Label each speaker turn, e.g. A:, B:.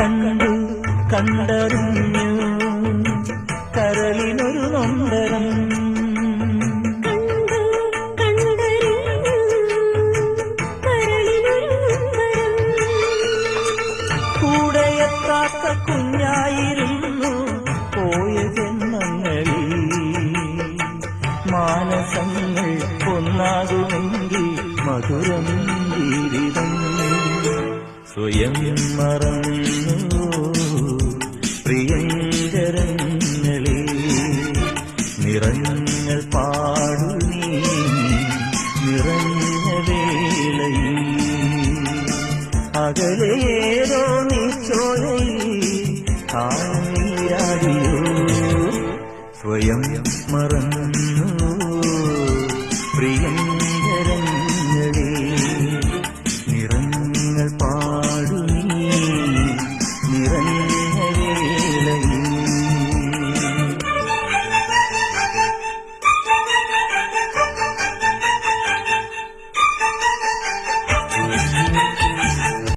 A: കണ്ടു കണ്ടറിഞ്ഞു കരളിനൊരു നൊമ്പരം. കൂടെയെത്താത്ത കുഞ്ഞായിരുന്നു പോയ ജന്മങ്ങളിൽ. മാനസങ്ങൾ ഒന്നാകുമെങ്കിൽ മധുരം ജീവിതം സ്വയം മറന്നു